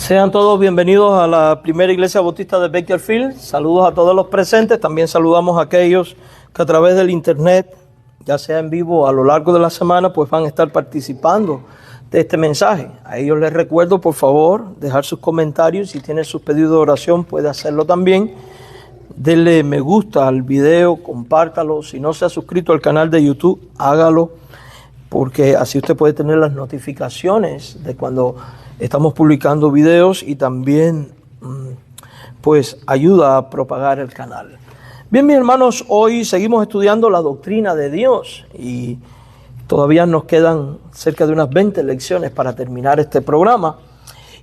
Sean todos bienvenidos a la primera iglesia bautista de Bakersfield. Saludos a todos los presentes. También saludamos a aquellos que a través del internet, ya sea en vivo o a lo largo de la semana, pues van a estar participando de este mensaje. A ellos les recuerdo, por favor, dejar sus comentarios. Si tienen sus pedidos de oración, puede hacerlo también. Denle me gusta al video, compártalo. Si no se ha suscrito al canal de YouTube, hágalo, porque así usted puede tener las notificaciones de cuando estamos publicando videos y también pues ayuda a propagar el canal. Bien, mis hermanos, hoy seguimos estudiando la doctrina de Dios y todavía nos quedan cerca de unas 20 lecciones para terminar este programa.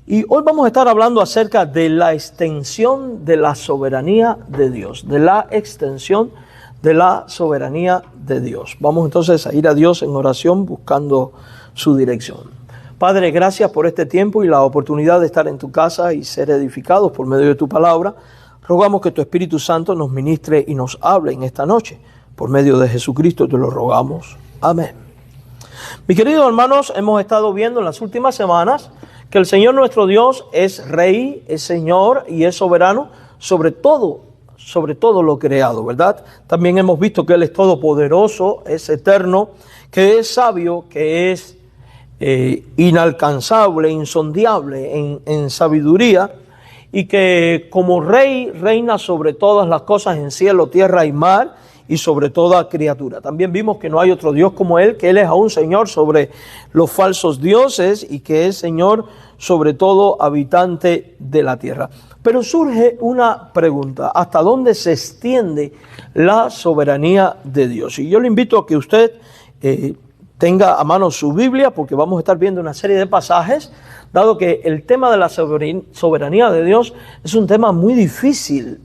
Y hoy vamos a estar hablando acerca de la extensión de la soberanía de Dios, de la extensión de la soberanía de Dios. Vamos entonces a ir a Dios en oración buscando su dirección. Padre, gracias por este tiempo y la oportunidad de estar en tu casa y ser edificados por medio de tu palabra. Rogamos que tu Espíritu Santo nos ministre y nos hable en esta noche. Por medio de Jesucristo te lo rogamos. Amén. Mis queridos hermanos, hemos estado viendo en las últimas semanas que el Señor nuestro Dios es Rey, es Señor y es soberano sobre todo lo creado, ¿verdad? También hemos visto que Él es todopoderoso, es eterno, que es sabio, que es inalcanzable, insondiable en sabiduría, y que como Rey reina sobre todas las cosas en cielo, tierra y mar, y sobre toda criatura. También vimos que no hay otro Dios como Él, que Él es aún Señor sobre los falsos dioses y que es Señor sobre todo habitante de la tierra. Pero surge una pregunta: ¿hasta dónde se extiende la soberanía de Dios? Y yo le invito a que usted tenga a mano su Biblia, porque vamos a estar viendo una serie de pasajes, dado que el tema de la soberanía de Dios es un tema muy difícil.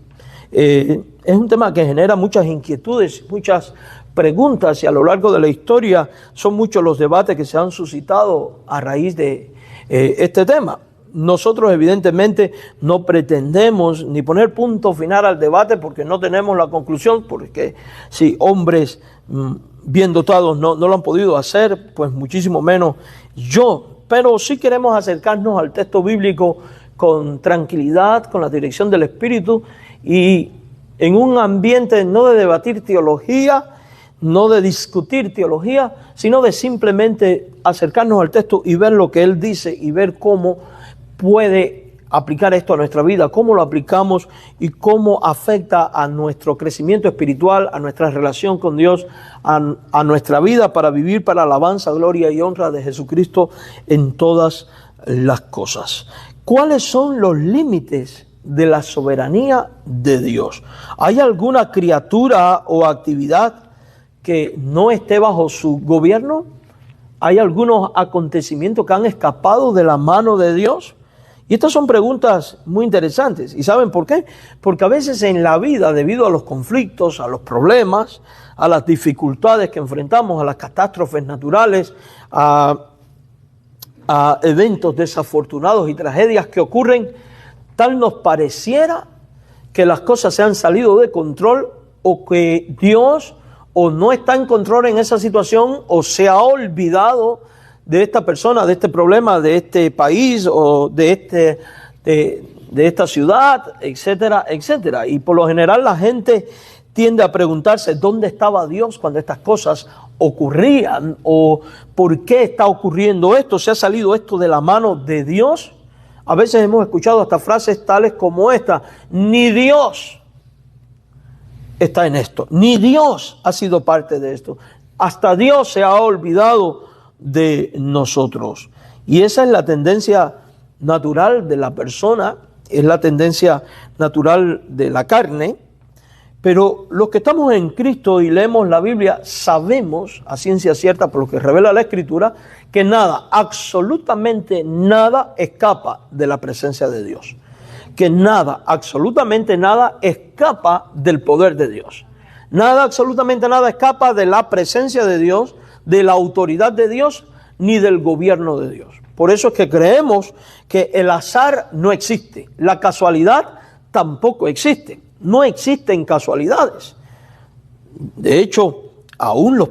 Es un tema que genera muchas inquietudes, muchas preguntas, y a lo largo de la historia son muchos los debates que se han suscitado a raíz de este tema. Nosotros evidentemente no pretendemos ni poner punto final al debate, porque no tenemos la conclusión, porque si hombres bien dotados no lo han podido hacer, pues muchísimo menos yo. Pero sí queremos acercarnos al texto bíblico con tranquilidad, con la dirección del Espíritu, y en un ambiente no de debatir teología, no de discutir teología, sino de simplemente acercarnos al texto y ver lo que Él dice y ver cómo puede aplicar esto a nuestra vida, cómo lo aplicamos y cómo afecta a nuestro crecimiento espiritual, a nuestra relación con Dios, a nuestra vida para vivir para alabanza, gloria y honra de Jesucristo en todas las cosas. ¿Cuáles son los límites de la soberanía de Dios? ¿Hay alguna criatura o actividad que no esté bajo su gobierno? ¿Hay algunos acontecimientos que han escapado de la mano de Dios? Y estas son preguntas muy interesantes. ¿Y saben por qué? Porque a veces en la vida, debido a los conflictos, a los problemas, a las dificultades que enfrentamos, a las catástrofes naturales, a eventos desafortunados y tragedias que ocurren, tal nos pareciera que las cosas se han salido de control, o que Dios o no está en control en esa situación, o se ha olvidado de esta persona, de este problema, de este país o de esta ciudad, etcétera, etcétera. Y por lo general la gente tiende a preguntarse dónde estaba Dios cuando estas cosas ocurrían, o por qué está ocurriendo esto, se ha salido esto de la mano de Dios. A veces hemos escuchado hasta frases tales como esta: ni Dios está en esto, ni Dios ha sido parte de esto, hasta Dios se ha olvidado de nosotros. Y esa es la tendencia natural de la persona, es la tendencia natural de la carne. Pero los que estamos en Cristo y leemos la Biblia sabemos a ciencia cierta, por lo que revela la Escritura, que nada, absolutamente nada escapa de la presencia de Dios. Que nada, absolutamente nada escapa del poder de Dios. Nada, absolutamente nada escapa de la presencia de Dios, de la autoridad de Dios, ni del gobierno de Dios. Por eso es que creemos que el azar no existe, la casualidad tampoco existe. No existen casualidades. De hecho, aún los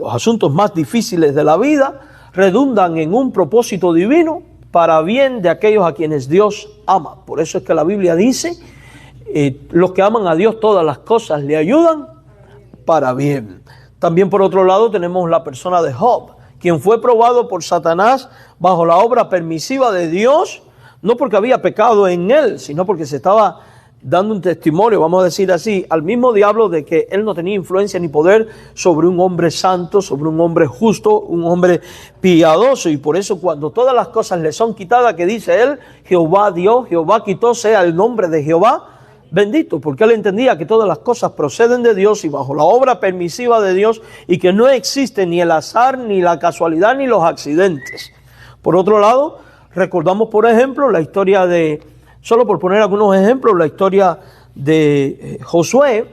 asuntos más difíciles de la vida redundan en un propósito divino para bien de aquellos a quienes Dios ama. Por eso es que la Biblia dice, los que aman a Dios todas las cosas le ayudan para bien. También por otro lado tenemos la persona de Job, quien fue probado por Satanás bajo la obra permisiva de Dios, no porque había pecado en él, sino porque se estaba dando un testimonio, vamos a decir así, al mismo diablo de que él no tenía influencia ni poder sobre un hombre santo, sobre un hombre justo, un hombre piadoso. Y por eso cuando todas las cosas le son quitadas, que dice él, Jehová dio, Jehová quitó, sea el nombre de Jehová bendito, porque él entendía que todas las cosas proceden de Dios y bajo la obra permisiva de Dios, y que no existe ni el azar, ni la casualidad, ni los accidentes. Por otro lado, recordamos por ejemplo la historia de, solo por poner algunos ejemplos, la historia de Josué,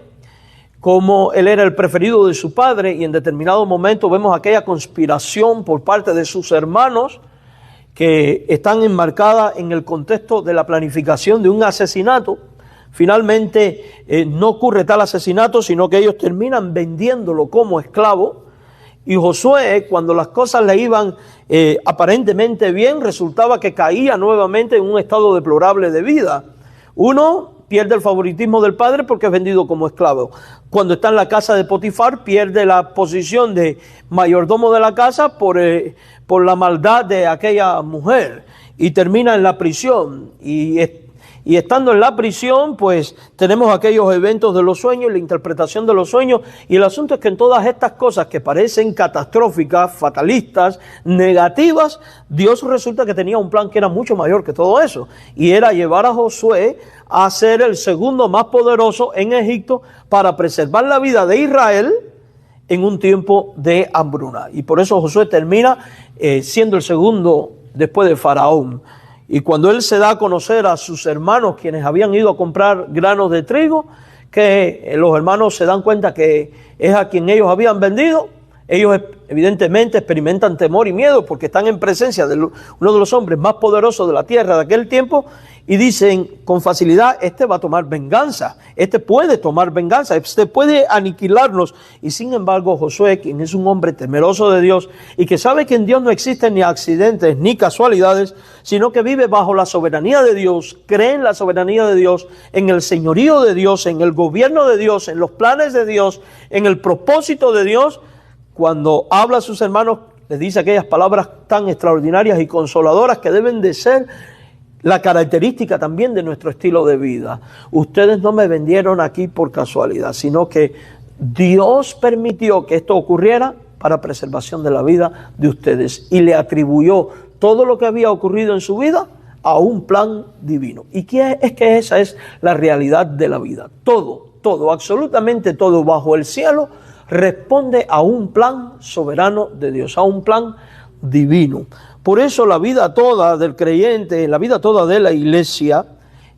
como él era el preferido de su padre, y en determinado momento vemos aquella conspiración por parte de sus hermanos que están enmarcadas en el contexto de la planificación de un asesinato. Finalmente no ocurre tal asesinato, sino que ellos terminan vendiéndolo como esclavo. Y Josué, cuando las cosas le iban aparentemente bien, resultaba que caía nuevamente en un estado deplorable de vida. Uno, pierde el favoritismo del padre porque es vendido como esclavo. Cuando está en la casa de Potifar, pierde la posición de mayordomo de la casa por la maldad de aquella mujer, y termina en la prisión. Y estando en la prisión, pues tenemos aquellos eventos de los sueños, la interpretación de los sueños. Y el asunto es que en todas estas cosas que parecen catastróficas, fatalistas, negativas, Dios resulta que tenía un plan que era mucho mayor que todo eso. Y era llevar a Josué a ser el segundo más poderoso en Egipto para preservar la vida de Israel en un tiempo de hambruna. Y por eso Josué termina siendo el segundo después de Faraón. Y cuando él se da a conocer a sus hermanos, quienes habían ido a comprar granos de trigo, que los hermanos se dan cuenta que es a quien ellos habían vendido, ellos evidentemente experimentan temor y miedo porque están en presencia de uno de los hombres más poderosos de la tierra de aquel tiempo, y dicen con facilidad, este va a tomar venganza, este puede tomar venganza, este puede aniquilarnos. Y sin embargo Josué, quien es un hombre temeroso de Dios y que sabe que en Dios no existen ni accidentes ni casualidades, sino que vive bajo la soberanía de Dios, cree en la soberanía de Dios, en el señorío de Dios, en el gobierno de Dios, en los planes de Dios, en el propósito de Dios, cuando habla a sus hermanos, les dice aquellas palabras tan extraordinarias y consoladoras que deben de ser la característica también de nuestro estilo de vida. Ustedes no me vendieron aquí por casualidad, sino que Dios permitió que esto ocurriera para preservación de la vida de ustedes, y le atribuyó todo lo que había ocurrido en su vida a un plan divino. ¿Y qué es que esa es la realidad de la vida? Todo, absolutamente todo bajo el cielo responde a un plan soberano de Dios, a un plan divino. Por eso la vida toda del creyente, la vida toda de la iglesia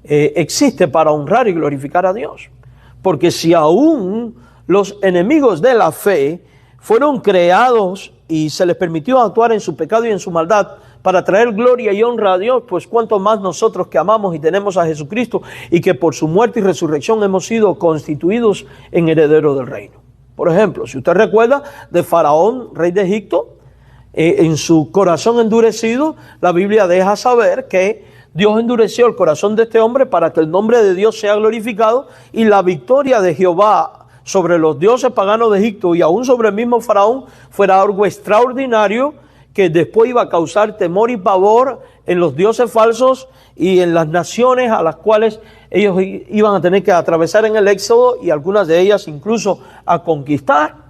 existe para honrar y glorificar a Dios. Porque si aún los enemigos de la fe fueron creados y se les permitió actuar en su pecado y en su maldad para traer gloria y honra a Dios, pues cuánto más nosotros que amamos y tenemos a Jesucristo y que por su muerte y resurrección hemos sido constituidos en herederos del reino. Por ejemplo, si usted recuerda de Faraón, rey de Egipto, en su corazón endurecido, la Biblia deja saber que Dios endureció el corazón de este hombre para que el nombre de Dios sea glorificado, y la victoria de Jehová sobre los dioses paganos de Egipto y aún sobre el mismo Faraón fuera algo extraordinario que después iba a causar temor y pavor en los dioses falsos y en las naciones a las cuales ellos iban a tener que atravesar en el Éxodo, y algunas de ellas incluso a conquistar.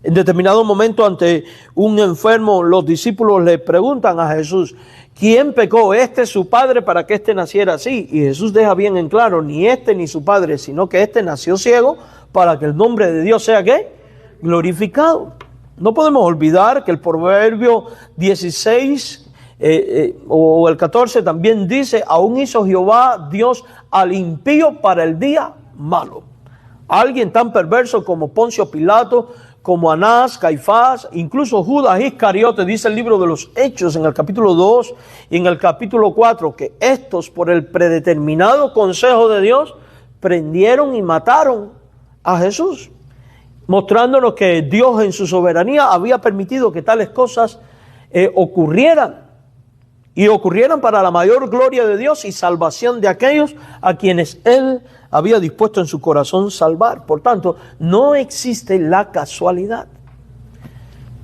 En determinado momento, ante un enfermo, los discípulos le preguntan a Jesús, ¿quién pecó, su padre, para que naciera así? Y Jesús deja bien en claro, ni ni su padre, sino que nació ciego para que el nombre de Dios sea, ¿qué? Glorificado. No podemos olvidar que el Proverbio 16 o el 14 también dice, aún hizo Jehová Dios al impío para el día malo. Alguien tan perverso como Poncio Pilato, como Anás, Caifás, incluso Judas Iscariote, dice el libro de los Hechos en el capítulo 2 y en el capítulo 4, que estos por el predeterminado consejo de Dios prendieron y mataron a Jesús, mostrándonos que Dios en su soberanía había permitido que tales cosas ocurrieran. y ocurrieran para la mayor gloria de Dios y salvación de aquellos a quienes Él había dispuesto en su corazón salvar. Por tanto, no existe la casualidad.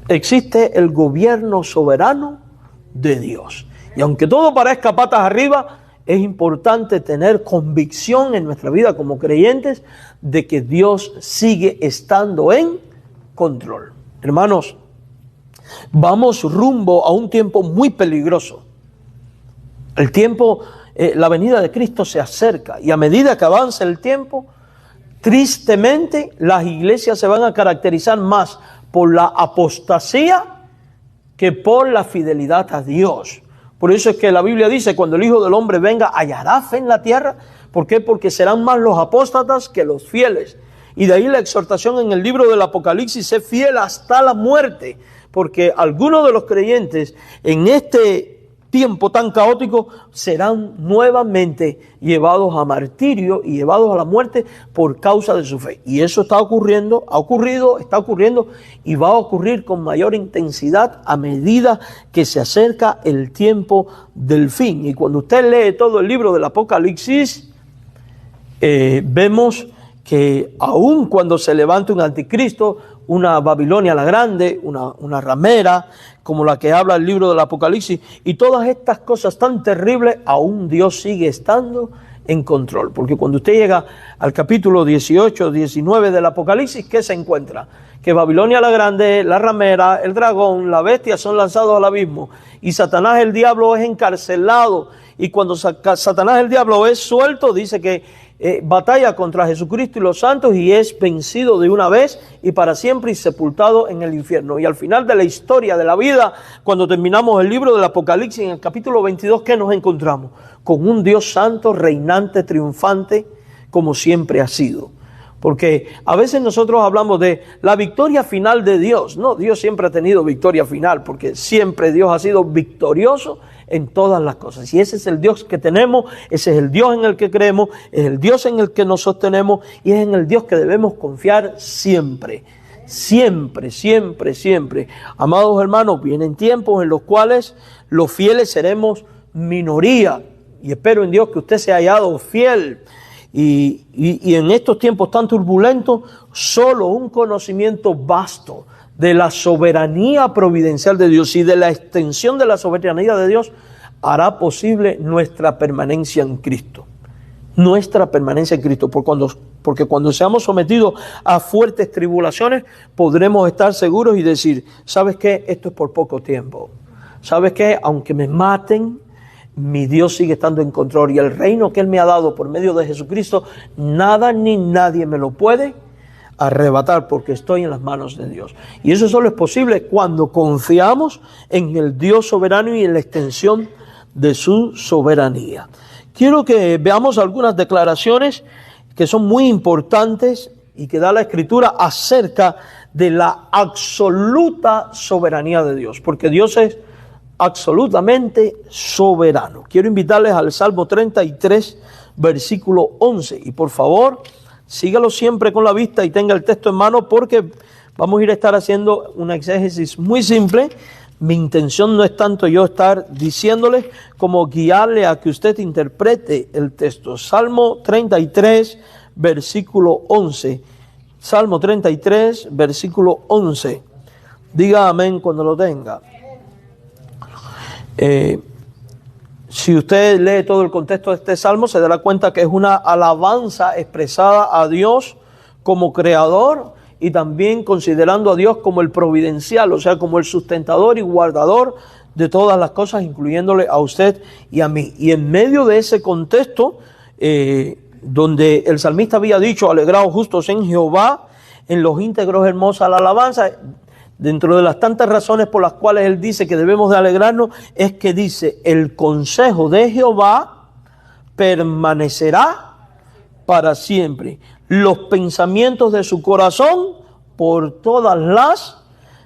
Existe el gobierno soberano de Dios. Y aunque todo parezca patas arriba, es importante tener convicción en nuestra vida como creyentes de que Dios sigue estando en control. Hermanos, vamos rumbo a un tiempo muy peligroso. El tiempo, la venida de Cristo se acerca, y a medida que avanza el tiempo, tristemente las iglesias se van a caracterizar más por la apostasía que por la fidelidad a Dios. Por eso es que la Biblia dice, cuando el Hijo del Hombre venga, ¿hallará fe en la tierra? ¿Por qué? Porque serán más los apóstatas que los fieles. Y de ahí la exhortación en el libro del Apocalipsis: sé fiel hasta la muerte, porque algunos de los creyentes en este tiempo tan caótico serán nuevamente llevados a martirio y llevados a la muerte por causa de su fe. Y eso está ocurriendo, ha ocurrido, está ocurriendo y va a ocurrir con mayor intensidad a medida que se acerca el tiempo del fin. Y cuando usted lee todo el libro del Apocalipsis, vemos que aun cuando se levante un anticristo, una Babilonia la grande, una ramera, como la que habla el libro del Apocalipsis, y todas estas cosas tan terribles, aún Dios sigue estando en control. Porque cuando usted llega al capítulo 18, 19 del Apocalipsis, ¿qué se encuentra? Que Babilonia la grande, la ramera, el dragón, la bestia son lanzados al abismo, y Satanás el diablo es encarcelado. Y cuando Satanás el diablo es suelto, dice que batalla contra Jesucristo y los santos y es vencido de una vez y para siempre y sepultado en el infierno. Y al final de la historia de la vida, cuando terminamos el libro del Apocalipsis, en el capítulo 22, ¿qué nos encontramos? Con un Dios santo, reinante, triunfante, como siempre ha sido. Porque a veces nosotros hablamos de la victoria final de Dios. No, Dios siempre ha tenido victoria final, porque siempre Dios ha sido victorioso en todas las cosas. Y ese es el Dios que tenemos, ese es el Dios en el que creemos, es el Dios en el que nos sostenemos y es en el Dios que debemos confiar siempre. Siempre, siempre, siempre. Amados hermanos, vienen tiempos en los cuales los fieles seremos minoría. Y espero en Dios que usted se haya hallado fiel. Y en estos tiempos tan turbulentos, solo un conocimiento vasto de la soberanía providencial de Dios y de la extensión de la soberanía de Dios hará posible nuestra permanencia en Cristo. Nuestra permanencia en Cristo. Porque cuando seamos sometidos a fuertes tribulaciones, podremos estar seguros y decir, ¿sabes qué? Esto es por poco tiempo. ¿Sabes qué? Aunque me maten, mi Dios sigue estando en control. Y el reino que Él me ha dado por medio de Jesucristo, nada ni nadie me lo puede arrebatar, porque estoy en las manos de Dios. Y eso solo es posible cuando confiamos en el Dios soberano y en la extensión de su soberanía. Quiero que veamos algunas declaraciones que son muy importantes y que da la Escritura acerca de la absoluta soberanía de Dios, porque Dios es absolutamente soberano. Quiero invitarles al Salmo 33, versículo 11, y por favor, sígalo siempre con la vista y tenga el texto en mano, porque vamos a ir a estar haciendo un exégesis muy simple. Mi intención no es tanto yo estar diciéndole como guiarle a que usted interprete el texto. Salmo 33, versículo 11. Salmo 33, versículo 11. Diga amén cuando lo tenga. Si usted lee todo el contexto de este salmo, se dará cuenta que es una alabanza expresada a Dios como creador y también considerando a Dios como el providencial, o sea, como el sustentador y guardador de todas las cosas, incluyéndole a usted y a mí. Y en medio de ese contexto, donde el salmista había dicho, alegraos justos en Jehová, en los íntegros hermosa la alabanza, dentro de las tantas razones por las cuales él dice que debemos de alegrarnos, es que dice, el consejo de Jehová permanecerá para siempre, los pensamientos de su corazón por todas las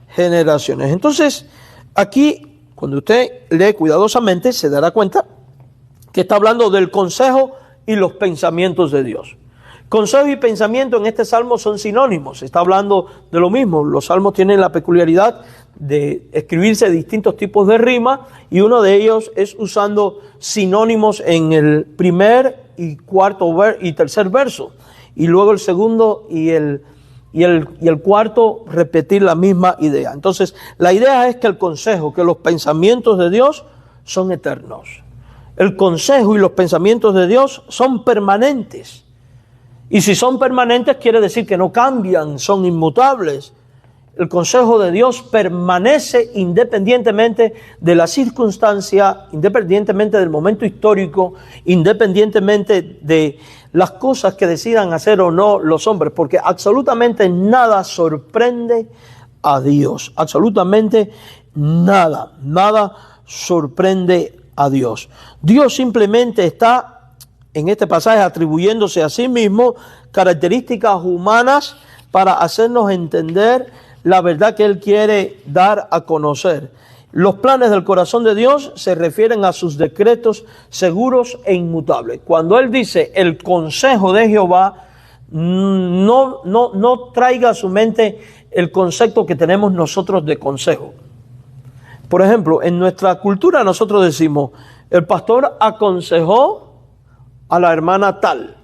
generaciones. Entonces, aquí, cuando usted lee cuidadosamente, se dará cuenta que está hablando del consejo y los pensamientos de Dios. Consejo y pensamiento en este salmo son sinónimos, está hablando de lo mismo. Los salmos tienen la peculiaridad de escribirse distintos tipos de rima y uno de ellos es usando sinónimos en el primer y tercer verso, y luego el segundo y el cuarto repetir la misma idea. Entonces, la idea es que el consejo, que los pensamientos de Dios son eternos. El consejo y los pensamientos de Dios son permanentes. Y si son permanentes, quiere decir que no cambian, son inmutables. El consejo de Dios permanece independientemente de la circunstancia, independientemente del momento histórico, independientemente de las cosas que decidan hacer o no los hombres, porque absolutamente nada sorprende a Dios. Absolutamente nada sorprende a Dios. Dios simplemente está en este pasaje atribuyéndose a sí mismo características humanas para hacernos entender la verdad que Él quiere dar a conocer. Los planes del corazón de Dios se refieren a sus decretos seguros e inmutables. Cuando Él dice el consejo de Jehová, no traiga a su mente el concepto que tenemos nosotros de consejo. Por ejemplo, en nuestra cultura nosotros decimos, el pastor aconsejó a la hermana tal.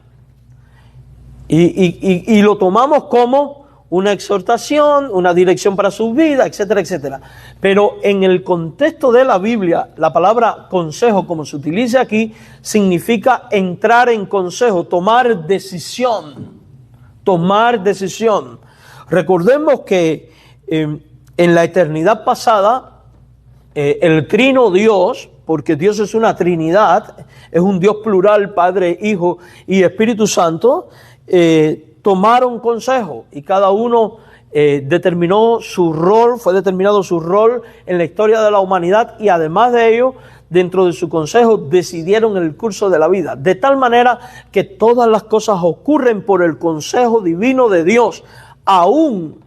Y lo tomamos como una exhortación, una dirección para su vida, etcétera, etcétera. Pero en el contexto de la Biblia, la palabra consejo, como se utiliza aquí, significa entrar en consejo, tomar decisión. Tomar decisión. Recordemos que en la eternidad pasada, el trino Dios, porque Dios es una Trinidad, es un Dios plural, Padre, Hijo y Espíritu Santo, tomaron consejo y cada uno determinó su rol, fue determinado su rol en la historia de la humanidad y además de ello, dentro de su consejo decidieron el curso de la vida, de tal manera que todas las cosas ocurren por el consejo divino de Dios, aún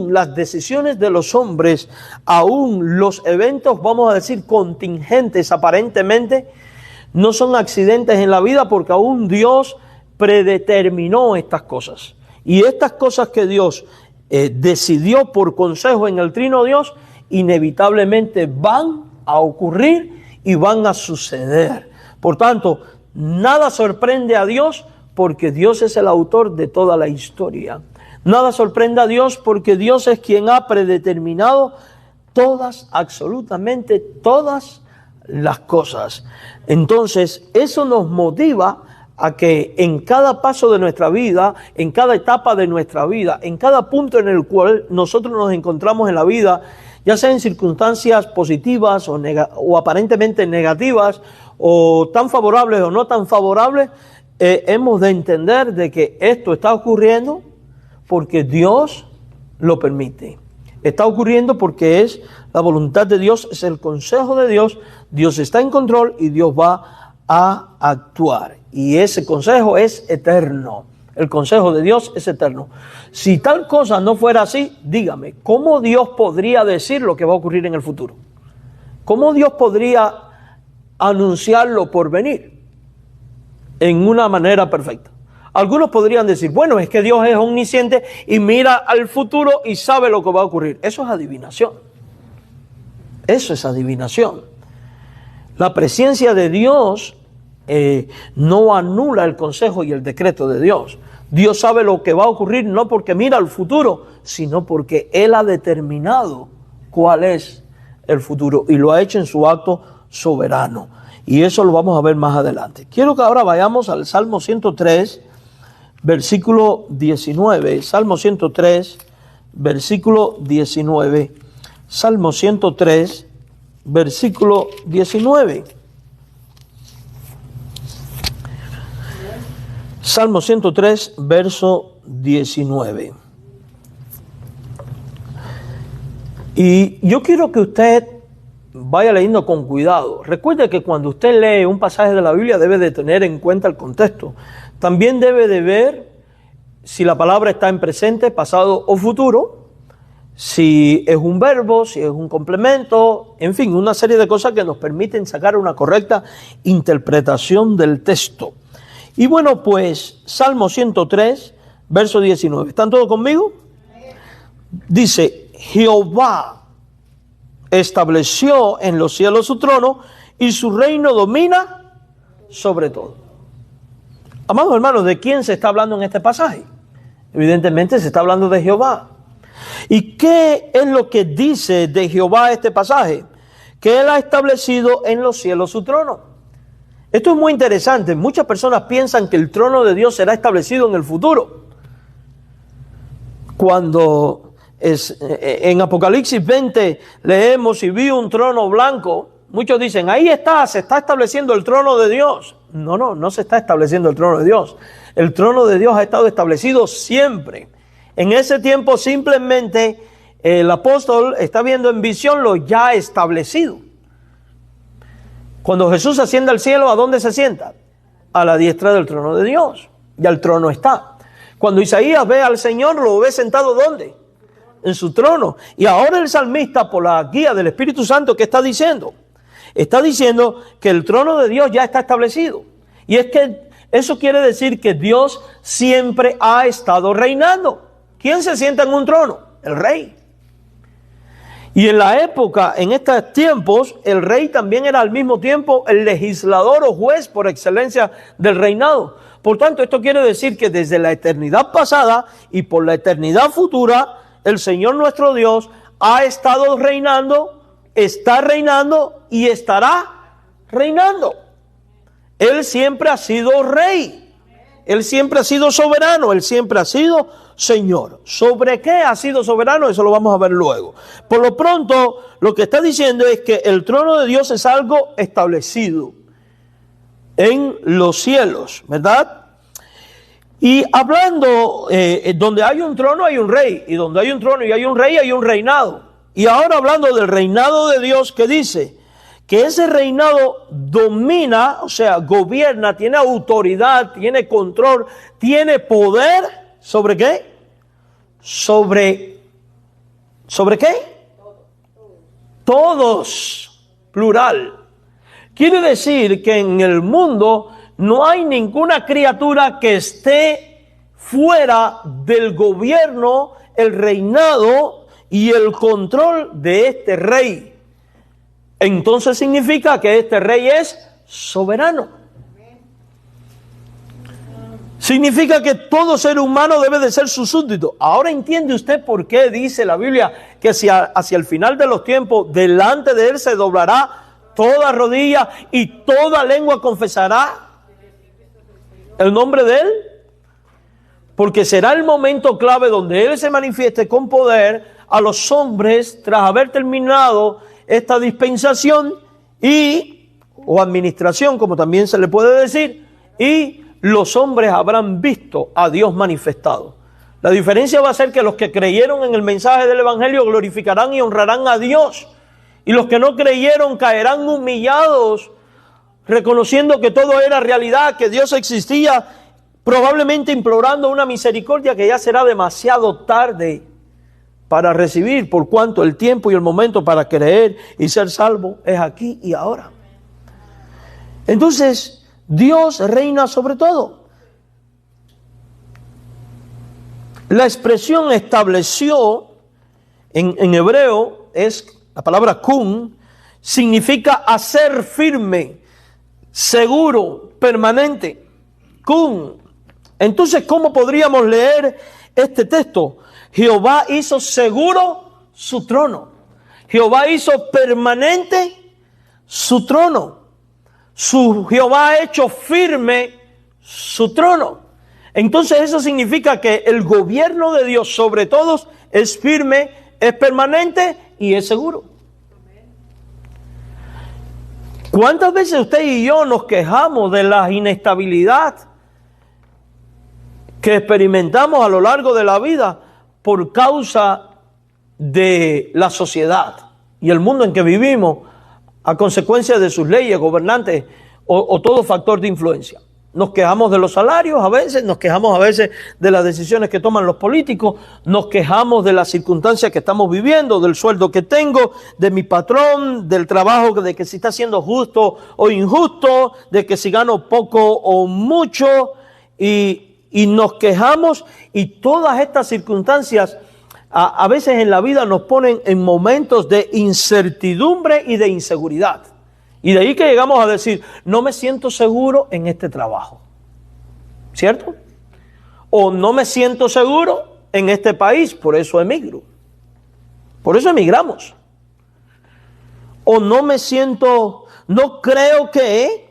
las decisiones de los hombres, aún los eventos, vamos a decir, contingentes aparentemente, no son accidentes en la vida porque aún Dios predeterminó estas cosas. Y estas cosas que Dios decidió por consejo en el Trino Dios, inevitablemente van a ocurrir y van a suceder. Por tanto, nada sorprende a Dios porque Dios es el autor de toda la historia. Nada sorprende a Dios porque Dios es quien ha predeterminado todas, absolutamente todas las cosas. Entonces, eso nos motiva a que en cada paso de nuestra vida, en cada etapa de nuestra vida, en cada punto en el cual nosotros nos encontramos en la vida, ya sea en circunstancias positivas o aparentemente negativas, o tan favorables o no tan favorables, hemos de entender de que esto está ocurriendo porque Dios lo permite. Está ocurriendo porque es la voluntad de Dios, es el consejo de Dios, Dios está en control y Dios va a actuar. Y ese consejo es eterno. El consejo de Dios es eterno. Si tal cosa no fuera así, dígame, ¿cómo Dios podría decir lo que va a ocurrir en el futuro? ¿Cómo Dios podría anunciarlo por venir en una manera perfecta? Algunos podrían decir, bueno, es que Dios es omnisciente y mira al futuro y sabe lo que va a ocurrir. Eso es adivinación. Eso es adivinación. La presencia de Dios no anula el consejo y el decreto de Dios. Dios sabe lo que va a ocurrir no porque mira al futuro, sino porque Él ha determinado cuál es el futuro y lo ha hecho en su acto soberano. Y eso lo vamos a ver más adelante. Quiero que ahora vayamos al Salmo 103, versículo 19. Salmo 103, versículo 19. Salmo 103, versículo 19. Salmo 103, verso 19. Y yo quiero que usted vaya leyendo con cuidado. Recuerde que cuando usted lee un pasaje de la Biblia debe de tener en cuenta el contexto. También debe de ver si la palabra está en presente, pasado o futuro, si es un verbo, si es un complemento, en fin, una serie de cosas que nos permiten sacar una correcta interpretación del texto. Y bueno, pues Salmo 103, verso 19. ¿Están todos conmigo? Dice, Jehová estableció en los cielos su trono y su reino domina sobre todo. Amados hermanos, ¿de quién se está hablando en este pasaje? Evidentemente se está hablando de Jehová. ¿Y qué es lo que dice de Jehová este pasaje? Que Él ha establecido en los cielos su trono. Esto es muy interesante. Muchas personas piensan que el trono de Dios será establecido en el futuro. Cuando en Apocalipsis 20 leemos y vi un trono blanco, muchos dicen, ahí está, se está estableciendo el trono de Dios. No se está estableciendo el trono de Dios. El trono de Dios ha estado establecido siempre. En ese tiempo simplemente el apóstol está viendo en visión lo ya establecido. Cuando Jesús asciende al cielo, ¿a dónde se sienta? A la diestra del trono de Dios. Ya el trono está. Cuando Isaías ve al Señor, lo ve sentado ¿dónde? En su trono. Y ahora el salmista, por la guía del Espíritu Santo, ¿qué está diciendo? Está diciendo que el trono de Dios ya está establecido. Y es que eso quiere decir que Dios siempre ha estado reinando. ¿Quién se sienta en un trono? El rey. Y en la época, en estos tiempos, el rey también era al mismo tiempo el legislador o juez por excelencia del reinado. Por tanto, esto quiere decir que desde la eternidad pasada y por la eternidad futura, el Señor nuestro Dios ha estado reinando, está reinando y estará reinando. Él siempre ha sido rey. Él siempre ha sido soberano. Él siempre ha sido Señor. ¿Sobre qué ha sido soberano? Eso lo vamos a ver luego. Por lo pronto, lo que está diciendo es que el trono de Dios es algo establecido en los cielos, ¿verdad? Y hablando, donde hay un trono hay un rey, y donde hay un trono y hay un rey hay un reinado. Y ahora hablando del reinado de Dios, que dice que ese reinado domina, o sea, gobierna, tiene autoridad, tiene control, tiene poder, ¿sobre qué? ¿Sobre qué? Todos, plural. Quiere decir que en el mundo no hay ninguna criatura que esté fuera del gobierno, el reinado y el control de este rey. Entonces significa que este rey es soberano. Significa que todo ser humano debe de ser su súbdito. Ahora entiende usted por qué dice la Biblia que hacia el final de los tiempos, delante de él se doblará toda rodilla y toda lengua confesará el nombre de él. Porque será el momento clave donde él se manifieste con poder a los hombres tras haber terminado esta dispensación o administración, como también se le puede decir, y los hombres habrán visto a Dios manifestado. La diferencia va a ser que los que creyeron en el mensaje del Evangelio glorificarán y honrarán a Dios, y los que no creyeron caerán humillados, reconociendo que todo era realidad, que Dios existía, probablemente implorando una misericordia que ya será demasiado tarde para recibir, por cuanto el tiempo y el momento para creer y ser salvo es aquí y ahora. Entonces, Dios reina sobre todo. La expresión estableció en hebreo es la palabra kun, significa hacer firme, seguro, permanente. Kun. Entonces, ¿cómo podríamos leer este texto? Jehová hizo seguro su trono. Jehová hizo permanente su trono. Jehová ha hecho firme su trono. Entonces eso significa que el gobierno de Dios sobre todos es firme, es permanente y es seguro. ¿Cuántas veces usted y yo nos quejamos de la inestabilidad que experimentamos a lo largo de la vida por causa de la sociedad y el mundo en que vivimos a consecuencia de sus leyes, gobernantes o todo factor de influencia? Nos quejamos de los salarios a veces, nos quejamos a veces de las decisiones que toman los políticos, nos quejamos de las circunstancias que estamos viviendo, del sueldo que tengo, de mi patrón, del trabajo, de que si está siendo justo o injusto, de que si gano poco o mucho, y nos quejamos, y todas estas circunstancias a veces en la vida nos ponen en momentos de incertidumbre y de inseguridad. Y de ahí que llegamos a decir, no me siento seguro en este trabajo, ¿cierto? O no me siento seguro en este país, por eso emigro. Por eso emigramos. O no me siento, no creo que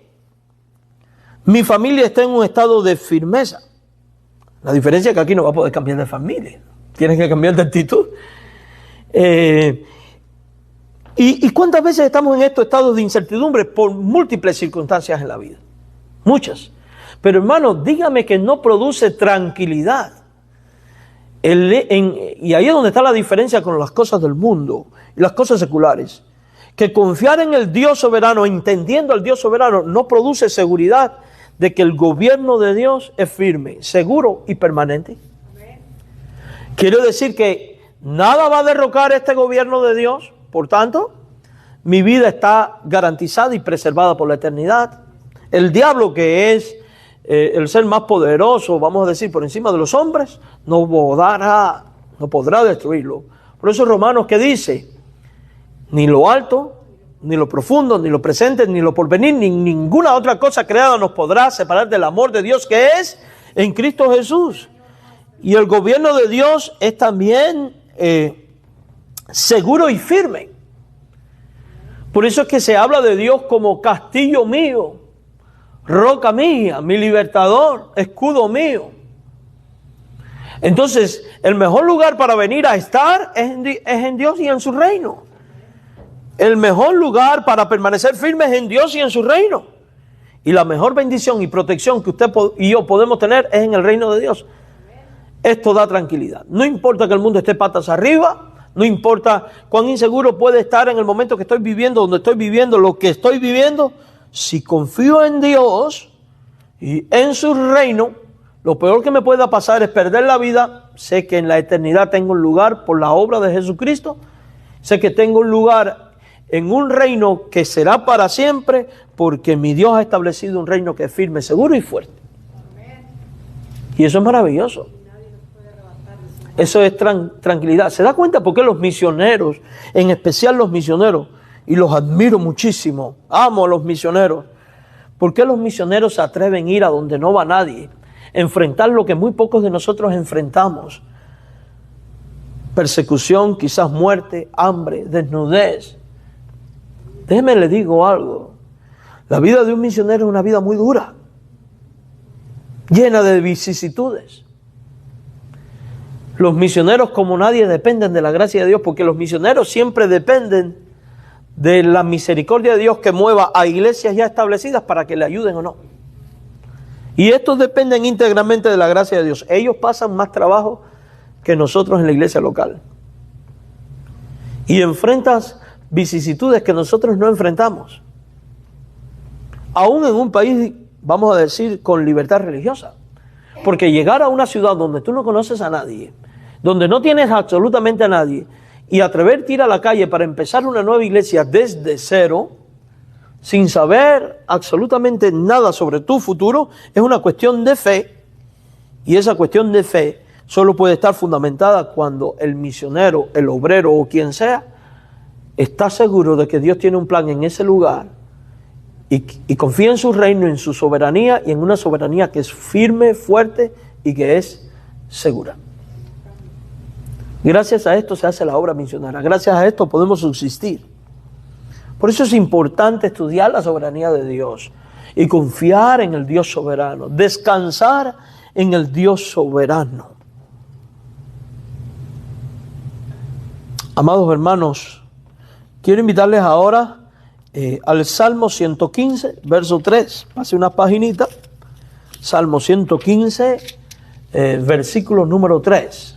mi familia esté en un estado de firmeza. La diferencia es que aquí no va a poder cambiar de familia. Tienes que cambiar de actitud. ¿Y cuántas veces estamos en estos estados de incertidumbre por múltiples circunstancias en la vida? Muchas. Pero hermano, dígame que no produce tranquilidad. Y ahí es donde está la diferencia con las cosas del mundo y las cosas seculares. Que confiar en el Dios soberano, entendiendo al Dios soberano, no produce seguridad de que el gobierno de Dios es firme, seguro y permanente. Quiero decir que nada va a derrocar este gobierno de Dios. Por tanto, mi vida está garantizada y preservada por la eternidad. El diablo, que es el ser más poderoso, vamos a decir, por encima de los hombres, no podrá destruirlo. Por eso Romanos, que dice, ni lo alto, ni lo profundo, ni lo presente, ni lo porvenir, ni ninguna otra cosa creada nos podrá separar del amor de Dios que es en Cristo Jesús. Y el gobierno de Dios es también seguro y firme. Por eso es que se habla de Dios como castillo mío, roca mía, mi libertador, escudo mío. Entonces, el mejor lugar para venir a estar es en Dios y en su reino. El mejor lugar para permanecer firme es en Dios y en su reino. Y la mejor bendición y protección que usted y yo podemos tener es en el reino de Dios. Esto da tranquilidad. No importa que el mundo esté patas arriba, no importa cuán inseguro puede estar en el momento que estoy viviendo, donde estoy viviendo, lo que estoy viviendo. Si confío en Dios y en su reino, lo peor que me pueda pasar es perder la vida. Sé que en la eternidad tengo un lugar por la obra de Jesucristo. Sé que tengo un lugar en un reino que será para siempre, porque mi Dios ha establecido un reino que es firme, seguro y fuerte. Y eso es maravilloso. Eso es tranquilidad. ¿Se da cuenta por qué los misioneros, en especial los misioneros, y los admiro muchísimo, amo a los misioneros, por qué los misioneros se atreven a ir a donde no va nadie, enfrentar lo que muy pocos de nosotros enfrentamos? Persecución, quizás muerte, hambre, desnudez. Déjeme le digo algo. La vida de un misionero es una vida muy dura, llena de vicisitudes. Los misioneros, como nadie, dependen de la gracia de Dios, porque los misioneros siempre dependen de la misericordia de Dios que mueva a iglesias ya establecidas para que le ayuden o no. Y estos dependen íntegramente de la gracia de Dios. Ellos pasan más trabajo que nosotros en la iglesia local. Y enfrentas vicisitudes que nosotros no enfrentamos. Aún en un país, vamos a decir, con libertad religiosa. Porque llegar a una ciudad donde tú no conoces a nadie, donde no tienes absolutamente a nadie, y atreverte a ir a la calle para empezar una nueva iglesia desde cero, sin saber absolutamente nada sobre tu futuro, es una cuestión de fe. Y esa cuestión de fe solo puede estar fundamentada cuando el misionero, el obrero o quien sea, está seguro de que Dios tiene un plan en ese lugar y confía en su reino, en su soberanía, y en una soberanía que es firme, fuerte y que es segura. Gracias a esto se hace la obra misionera. Gracias a esto podemos subsistir. Por eso es importante estudiar la soberanía de Dios y confiar en el Dios soberano, descansar en el Dios soberano. Amados hermanos, quiero invitarles ahora al Salmo 115, verso 3. Pase una paginita. Salmo 115, versículo número 3.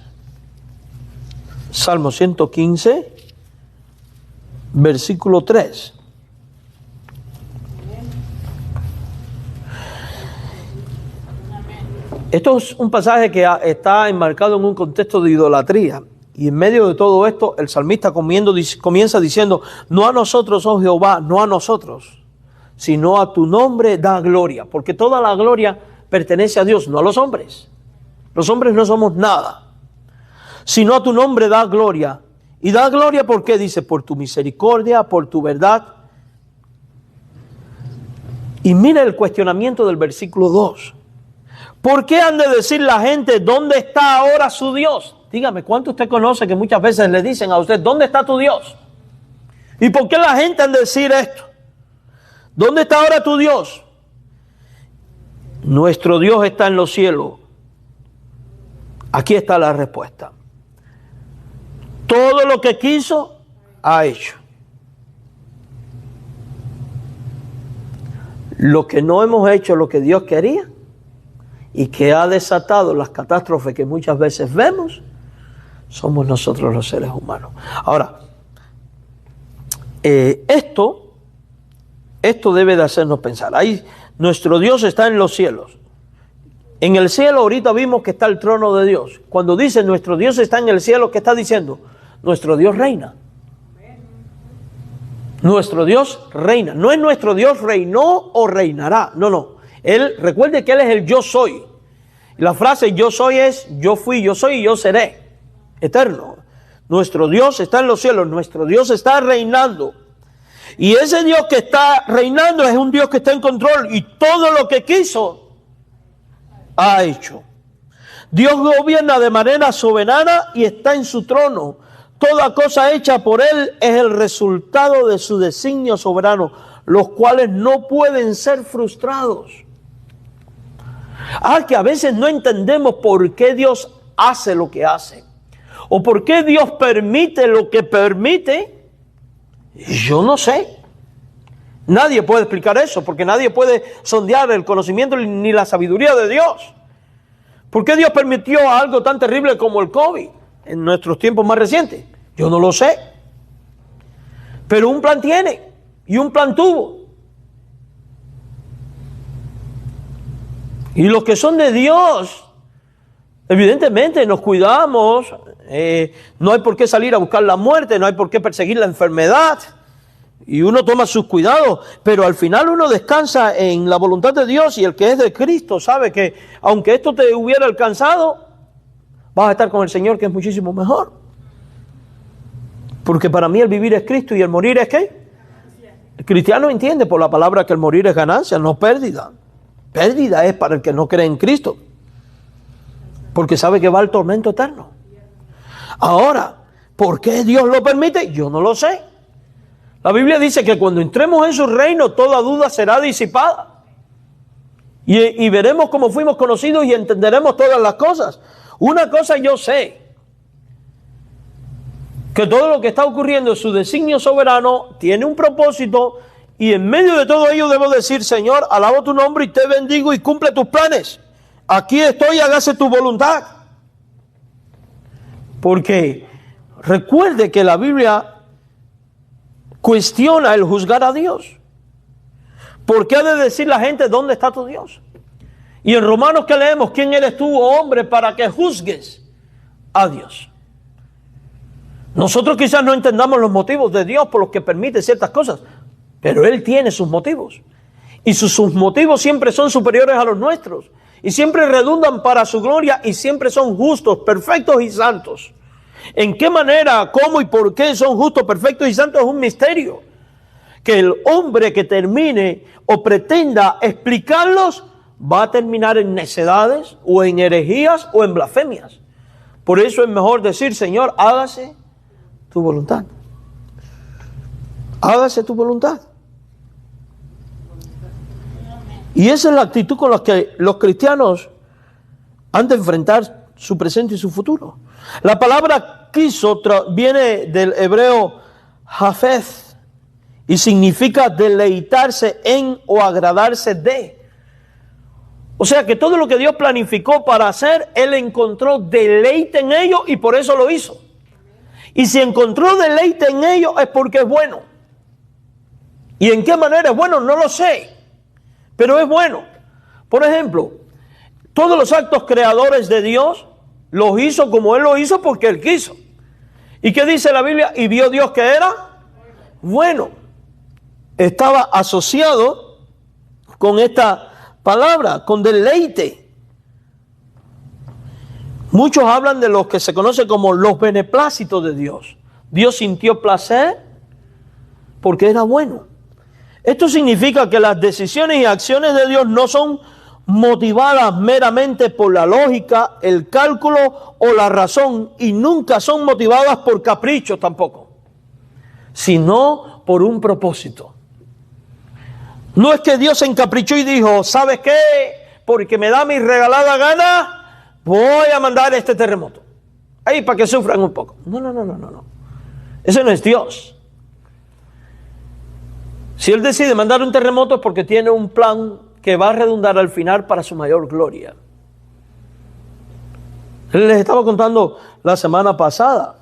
Salmo 115, versículo 3. Esto es un pasaje que está enmarcado en un contexto de idolatría. Y en medio de todo esto, el salmista comienza diciendo, no a nosotros, oh Jehová, no a nosotros, sino a tu nombre da gloria. Porque toda la gloria pertenece a Dios, no a los hombres. Los hombres no somos nada. Sino a tu nombre da gloria. Y da gloria, ¿por qué? Dice, por tu misericordia, por tu verdad. Y mira el cuestionamiento del versículo 2. ¿Por qué han de decir la gente, ¿dónde está ahora su Dios? Dígame, ¿cuánto usted conoce que muchas veces le dicen a usted, ¿dónde está tu Dios? ¿Y por qué la gente han de decir esto? ¿Dónde está ahora tu Dios? Nuestro Dios está en los cielos. Aquí está la respuesta. Todo lo que quiso, ha hecho. Lo que no hemos hecho, lo que Dios quería, y que ha desatado las catástrofes que muchas veces vemos, somos nosotros los seres humanos. Ahora, esto debe de hacernos pensar. Ahí, nuestro Dios está en los cielos. En el cielo ahorita vimos que está el trono de Dios. Cuando dice nuestro Dios está en el cielo, ¿qué está diciendo? Nuestro Dios reina. Nuestro Dios reina. No es nuestro Dios reinó o reinará. No. Recuerde que Él es el yo soy. Y la frase yo soy es yo fui, yo soy y yo seré. Eterno. Nuestro Dios está en los cielos. Nuestro Dios está reinando. Y ese Dios que está reinando es un Dios que está en control. Y todo lo que quiso, ha hecho. Dios gobierna de manera soberana y está en su trono. Toda cosa hecha por Él es el resultado de su designio soberano, los cuales no pueden ser frustrados. Que a veces no entendemos por qué Dios hace lo que hace, o por qué Dios permite lo que permite. Yo no sé. Nadie puede explicar eso, porque nadie puede sondear el conocimiento ni la sabiduría de Dios. ¿Por qué Dios permitió algo tan terrible como el COVID en nuestros tiempos más recientes? Yo no lo sé. Pero un plan tiene, y un plan tuvo. Y los que son de Dios, evidentemente nos cuidamos, no hay por qué salir a buscar la muerte, no hay por qué perseguir la enfermedad, y uno toma sus cuidados, pero al final uno descansa en la voluntad de Dios, y el que es de Cristo sabe que aunque esto te hubiera alcanzado, vas a estar con el Señor, que es muchísimo mejor. Porque para mí el vivir es Cristo y el morir es ¿qué? El cristiano entiende por la palabra que el morir es ganancia, no pérdida. Pérdida es para el que no cree en Cristo, porque sabe que va al tormento eterno. Ahora, ¿por qué Dios lo permite? Yo no lo sé. La Biblia dice que cuando entremos en su reino, toda duda será disipada. Y veremos cómo fuimos conocidos y entenderemos todas las cosas. Una cosa yo sé, que todo lo que está ocurriendo en su designio soberano tiene un propósito, y en medio de todo ello debo decir, Señor, alabo tu nombre y te bendigo y cumple tus planes. Aquí estoy, hágase tu voluntad. Porque recuerde que la Biblia cuestiona el juzgar a Dios. ¿Por qué ha de decir la gente dónde está tu Dios? Y en Romanos, ¿qué leemos? ¿Quién eres tú, hombre, para que juzgues a Dios? Nosotros quizás no entendamos los motivos de Dios por los que permite ciertas cosas, pero Él tiene sus motivos. Y sus motivos siempre son superiores a los nuestros. Y siempre redundan para su gloria y siempre son justos, perfectos y santos. ¿En qué manera, cómo y por qué son justos, perfectos y santos? Es un misterio. Que el hombre que termine o pretenda explicarlos va a terminar en necedades o en herejías o en blasfemias. Por eso es mejor decir, Señor, hágase tu voluntad. Hágase tu voluntad. Y esa es la actitud con la que los cristianos han de enfrentar su presente y su futuro. La palabra quiso viene del hebreo hafez y significa deleitarse en o agradarse de. O sea que todo lo que Dios planificó para hacer, Él encontró deleite en ello y por eso lo hizo. Y si encontró deleite en ello es porque es bueno. ¿Y en qué manera es bueno? No lo sé, pero es bueno. Por ejemplo, Todos los actos creadores de Dios los hizo como Él lo hizo porque Él quiso. ¿Y qué dice la Biblia? Y vio Dios que era bueno. Estaba asociado con esta palabra, con deleite. Muchos hablan de los que se conoce como los beneplácitos de Dios. Dios sintió placer porque era bueno. Esto significa que las decisiones y acciones de Dios no son motivadas meramente por la lógica, el cálculo o la razón, y nunca son motivadas por caprichos tampoco, sino por un propósito. No es que Dios se encaprichó y dijo, ¿sabes qué? Porque me da mi regalada gana, voy a mandar este terremoto. Ahí para que sufran un poco. No. Ese no es Dios. Si Él decide mandar un terremoto es porque tiene un plan que va a redundar al final para su mayor gloria. Les estaba contando la semana pasada,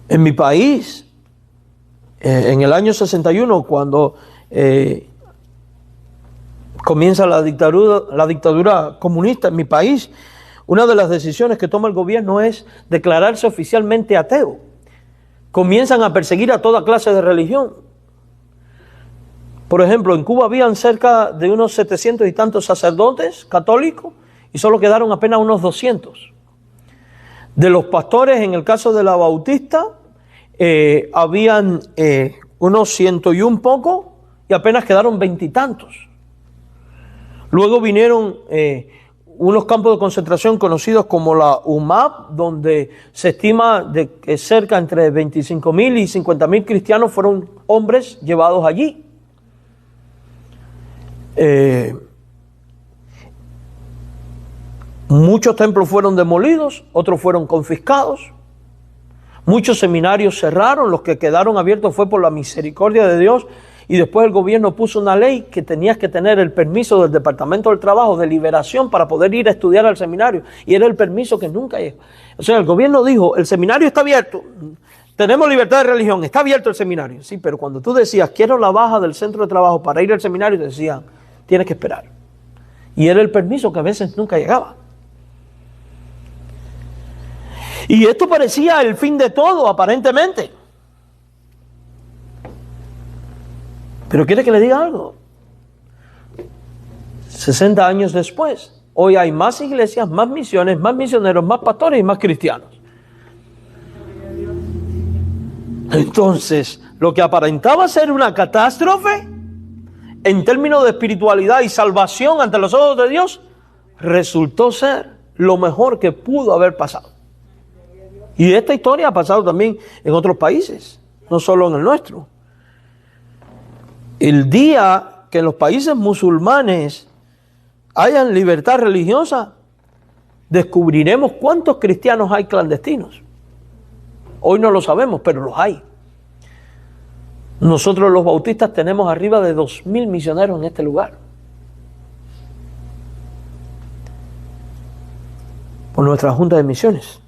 en mi país, en el año 61, cuando comienza la dictadura comunista en mi país, una de las decisiones que toma el gobierno es declararse oficialmente ateo. Comienzan a perseguir a toda clase de religión. Por ejemplo, en Cuba habían cerca de unos 700 y tantos sacerdotes católicos y solo quedaron apenas unos 200. De los pastores, en el caso de la Bautista, habían unos 101 pocos y apenas quedaron 20 y tantos. Luego vinieron unos campos de concentración conocidos como la UMAP, donde se estima de que cerca entre 25.000 y 50.000 cristianos fueron hombres llevados allí. Muchos templos fueron demolidos, otros fueron confiscados, muchos seminarios cerraron, los que quedaron abiertos fue por la misericordia de Dios, y después el gobierno puso una ley que tenías que tener el permiso del Departamento del Trabajo de liberación para poder ir a estudiar al seminario, y era el permiso que nunca llegó. O sea, el gobierno dijo, el seminario está abierto, tenemos libertad de religión, está abierto el seminario, sí, pero cuando tú decías, quiero la baja del centro de trabajo para ir al seminario, te decían, tienes que esperar. Y era el permiso que a veces nunca llegaba. Y esto parecía el fin de todo, aparentemente. Pero ¿quiere que le diga algo? 60 años después, hoy hay más iglesias, más misiones, más misioneros, más pastores y más cristianos. Entonces, lo que aparentaba ser una catástrofe en términos de espiritualidad y salvación ante los ojos de Dios, resultó ser lo mejor que pudo haber pasado. Y esta historia ha pasado también en otros países, no solo en el nuestro. El día que en los países musulmanes hayan libertad religiosa, descubriremos cuántos cristianos hay clandestinos. Hoy no lo sabemos, pero los hay. Nosotros los bautistas tenemos arriba de 2.000 misioneros en este lugar. Por nuestra Junta de Misiones.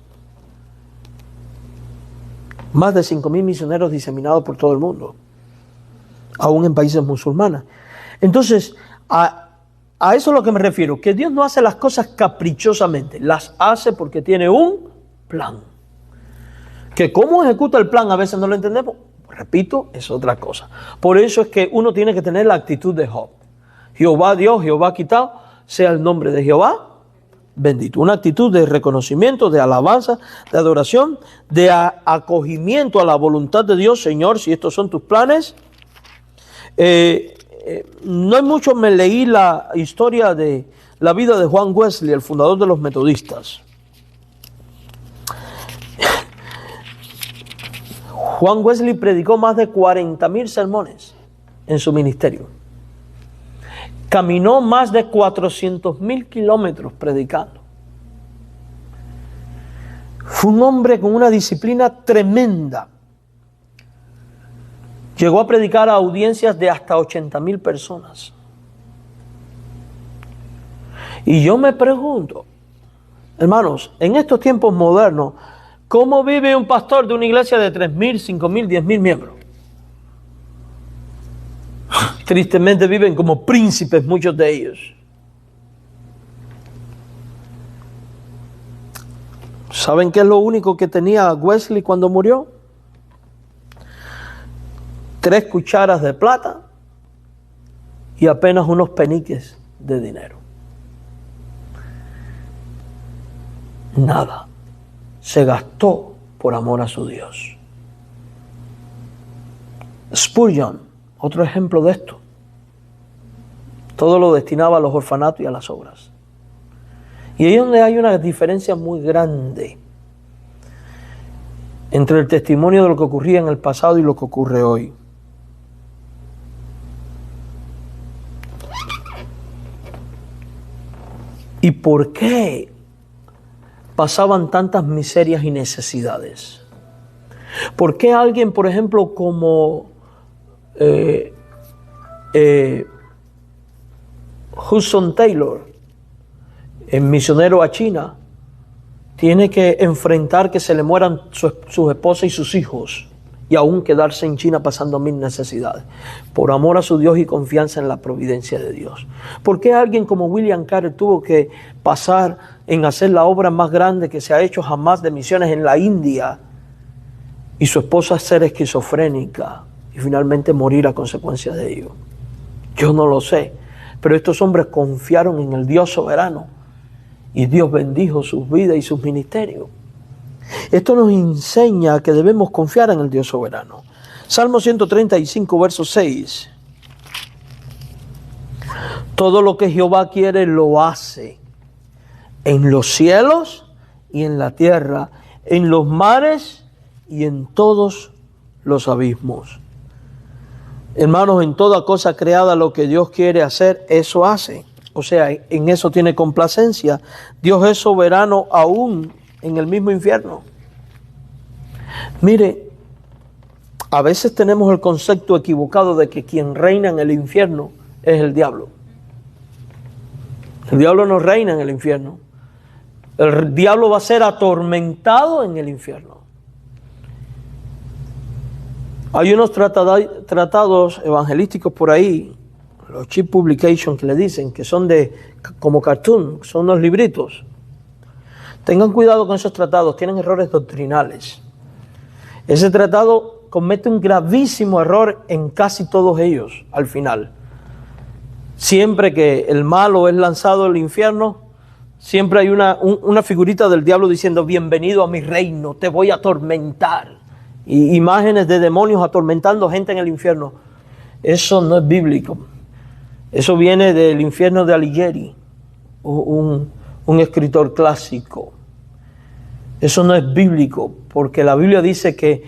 Más de 5.000 misioneros diseminados por todo el mundo. Aún en países musulmanes. Entonces, a eso es a lo que me refiero. Que Dios no hace las cosas caprichosamente. Las hace porque tiene un plan. Que cómo ejecuta el plan a veces no lo entendemos. Repito, es otra cosa. Por eso es que uno tiene que tener la actitud de Job. Jehová dio, Jehová quitado, sea el nombre de Jehová bendito. Una actitud de reconocimiento, de alabanza, de adoración, de acogimiento a la voluntad de Dios. Señor, si estos son tus planes. No hay mucho, me leí la historia de la vida de Juan Wesley, el fundador de los metodistas. Juan Wesley predicó más de 40.000 sermones en su ministerio. Caminó más de 400.000 kilómetros predicando. Fue un hombre con una disciplina tremenda. Llegó a predicar a audiencias de hasta 80.000 personas. Y yo me pregunto, hermanos, en estos tiempos modernos, ¿cómo vive un pastor de una iglesia de 3.000, 5.000, 10.000 miembros? Tristemente viven como príncipes muchos de ellos. ¿Saben qué es lo único que tenía Wesley cuando murió? 3 cucharas de plata y apenas unos peniques de dinero. Nada. Se gastó por amor a su Dios. Spurgeon, otro ejemplo de esto. Todo lo destinaba a los orfanatos y a las obras. Y ahí es donde hay una diferencia muy grande entre el testimonio de lo que ocurría en el pasado y lo que ocurre hoy. ¿Y por qué pasaban tantas miserias y necesidades? ¿Por qué alguien, por ejemplo, como Hudson Taylor, el misionero a China, tiene que enfrentar que se le mueran sus esposas y sus hijos y aún quedarse en China pasando 1000 necesidades, por amor a su Dios y confianza en la providencia de Dios? ¿Por qué alguien como William Carey tuvo que pasar en hacer la obra más grande que se ha hecho jamás de misiones en la India y su esposa ser esquizofrénica y finalmente morir a consecuencia de ello? Yo no lo sé, pero estos hombres confiaron en el Dios soberano y Dios bendijo sus vidas y sus ministerios. Esto nos enseña que debemos confiar en el Dios soberano. Salmo 135, verso 6. Todo lo que Jehová quiere lo hace, en los cielos y en la tierra, en los mares y en todos los abismos. Hermanos, en toda cosa creada lo que Dios quiere hacer, eso hace. O sea, en eso tiene complacencia. Dios es soberano aún en el mismo infierno. Mire, a veces tenemos el concepto equivocado de que quien reina en el infierno es el diablo. El diablo no reina en el infierno. El diablo va a ser atormentado en el infierno. Hay unos tratados evangelísticos por ahí, los cheap publications que le dicen, que son como cartoon, son unos libritos. Tengan cuidado con esos tratados, tienen errores doctrinales. Ese tratado comete un gravísimo error en casi todos ellos, al final. Siempre que el malo es lanzado al infierno, siempre hay una figurita del diablo diciendo: bienvenido a mi reino, te voy a atormentar. Y imágenes de demonios atormentando gente en el infierno. Eso no es bíblico. Eso viene del infierno de Alighieri, un escritor clásico. Eso no es bíblico, porque la Biblia dice que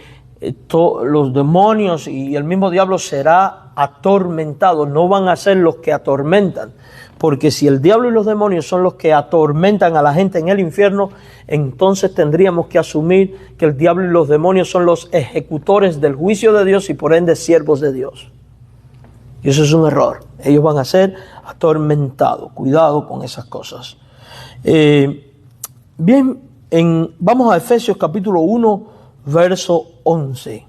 los demonios y el mismo diablo será atormentado, no van a ser los que atormentan. Porque si el diablo y los demonios son los que atormentan a la gente en el infierno, entonces tendríamos que asumir que el diablo y los demonios son los ejecutores del juicio de Dios y por ende siervos de Dios. Y eso es un error. Ellos van a ser atormentados. Cuidado con esas cosas. Bien, vamos a Efesios capítulo 1, verso 11.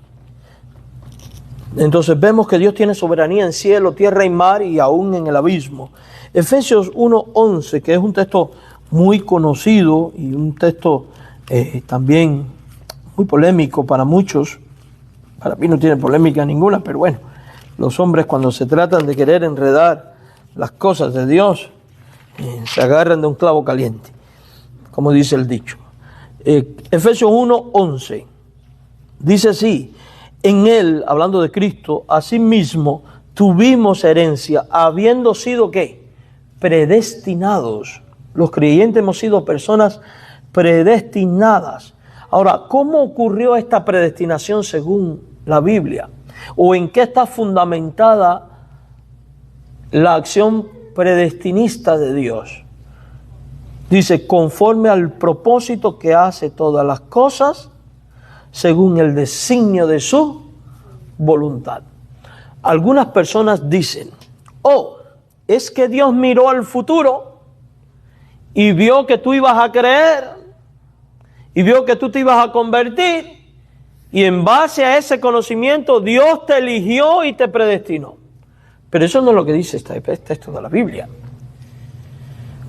Entonces vemos que Dios tiene soberanía en cielo, tierra y mar y aún en el abismo. Efesios 1:11, que es un texto muy conocido y un texto también muy polémico para muchos. Para mí no tiene polémica ninguna, pero bueno, los hombres cuando se tratan de querer enredar las cosas de Dios, se agarran de un clavo caliente, como dice el dicho. Efesios 1:11 dice así: en Él, hablando de Cristo, asimismo tuvimos herencia, habiendo sido ¿qué? Predestinados. Los creyentes hemos sido personas predestinadas. Ahora, ¿cómo ocurrió esta predestinación según la Biblia? ¿O en qué está fundamentada la acción predestinista de Dios? Dice: conforme al propósito que hace todas las cosas, según el designio de su voluntad. Algunas personas dicen: oh, es que Dios miró al futuro y vio que tú ibas a creer y vio que tú te ibas a convertir, y en base a ese conocimiento Dios te eligió y te predestinó. Pero eso no es lo que dice este texto de la Biblia,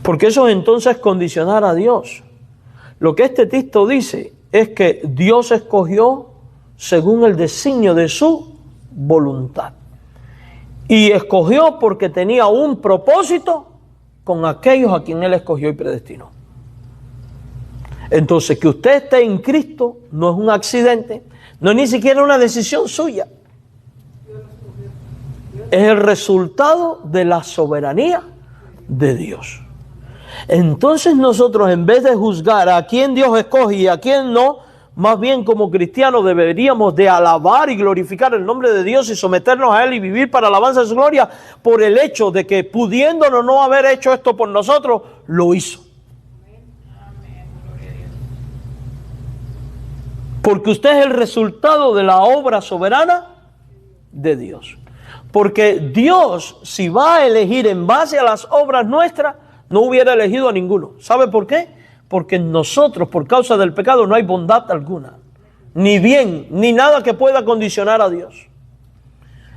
porque eso entonces es condicionar a Dios. Lo que este texto dice es que Dios escogió según el designio de su voluntad. Y escogió porque tenía un propósito con aquellos a quien Él escogió y predestinó. Entonces, que usted esté en Cristo no es un accidente, no es ni siquiera una decisión suya. Es el resultado de la soberanía de Dios. Entonces nosotros, en vez de juzgar a quién Dios escoge y a quién no, más bien como cristianos deberíamos de alabar y glorificar el nombre de Dios y someternos a Él y vivir para alabanza de su gloria por el hecho de que, pudiéndonos no haber hecho esto por nosotros, lo hizo. Porque usted es el resultado de la obra soberana de Dios. Porque Dios, si va a elegir en base a las obras nuestras, no hubiera elegido a ninguno. ¿Sabe por qué? Porque en nosotros, por causa del pecado, no hay bondad alguna, ni bien, ni nada que pueda condicionar a Dios.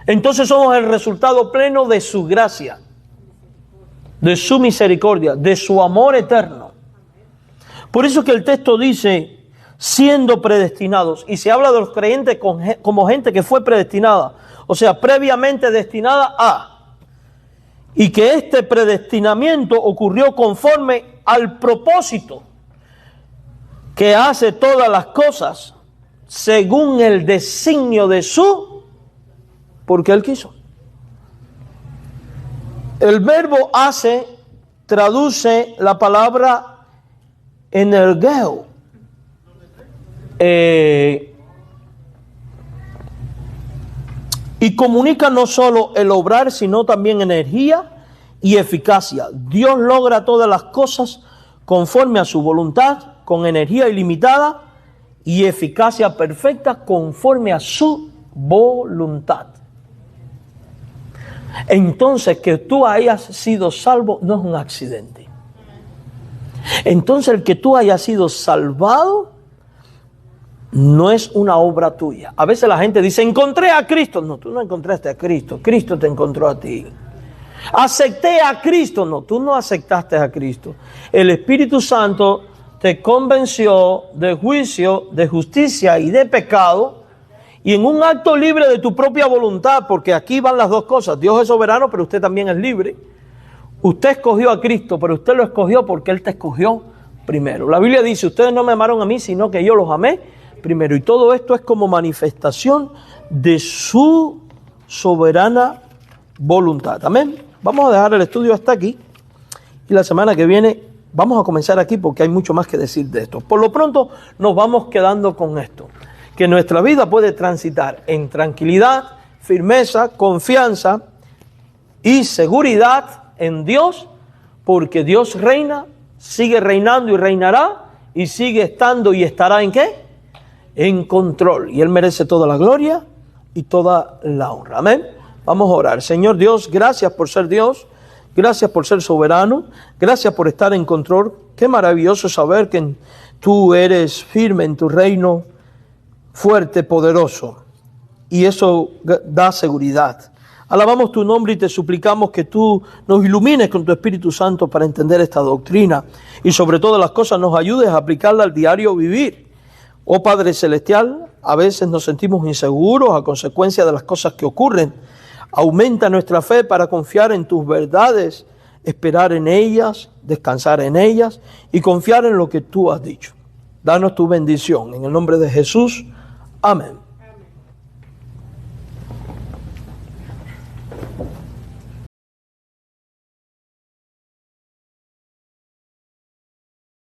Entonces somos el resultado pleno de su gracia, de su misericordia, de su amor eterno. Por eso que el texto dice, siendo predestinados, y se habla de los creyentes como gente que fue predestinada, o sea, previamente destinada a, y que este predestinamiento ocurrió conforme al propósito que hace todas las cosas según el designio de su, porque Él quiso. El verbo hace traduce la palabra energeo. Y comunica no solo el obrar, sino también energía y eficacia. Dios logra todas las cosas conforme a su voluntad, con energía ilimitada y eficacia perfecta conforme a su voluntad. Entonces, que tú hayas sido salvo no es un accidente. Entonces, el que tú hayas sido salvado no es una obra tuya. A veces la gente dice, encontré a Cristo. No, tú no encontraste a Cristo. Cristo te encontró a ti. Acepté a Cristo. No, tú no aceptaste a Cristo. El Espíritu Santo te convenció de juicio, de justicia y de pecado. Y en un acto libre de tu propia voluntad, porque aquí van las dos cosas. Dios es soberano, pero usted también es libre. Usted escogió a Cristo, pero usted lo escogió porque Él te escogió primero. La Biblia dice, ustedes no me amaron a mí, sino que yo los amé primero. Y todo esto es como manifestación de su soberana voluntad. Amén. Vamos a dejar el estudio hasta aquí. Y la semana que viene vamos a comenzar aquí porque hay mucho más que decir de esto. Por lo pronto nos vamos quedando con esto. Que nuestra vida puede transitar en tranquilidad, firmeza, confianza y seguridad en Dios. Porque Dios reina, sigue reinando y reinará. Y sigue estando y estará ¿en qué? En control, y Él merece toda la gloria y toda la honra. Amén. Vamos a orar. Señor Dios, gracias por ser Dios, gracias por ser soberano, gracias por estar en control. Qué maravilloso saber que tú eres firme en tu reino, fuerte, poderoso, y eso da seguridad. Alabamos tu nombre y te suplicamos que tú nos ilumines con tu Espíritu Santo para entender esta doctrina y sobre todas las cosas nos ayudes a aplicarla al diario vivir. Oh Padre Celestial, a veces nos sentimos inseguros a consecuencia de las cosas que ocurren. Aumenta nuestra fe para confiar en tus verdades, esperar en ellas, descansar en ellas y confiar en lo que tú has dicho. Danos tu bendición. En el nombre de Jesús. Amén.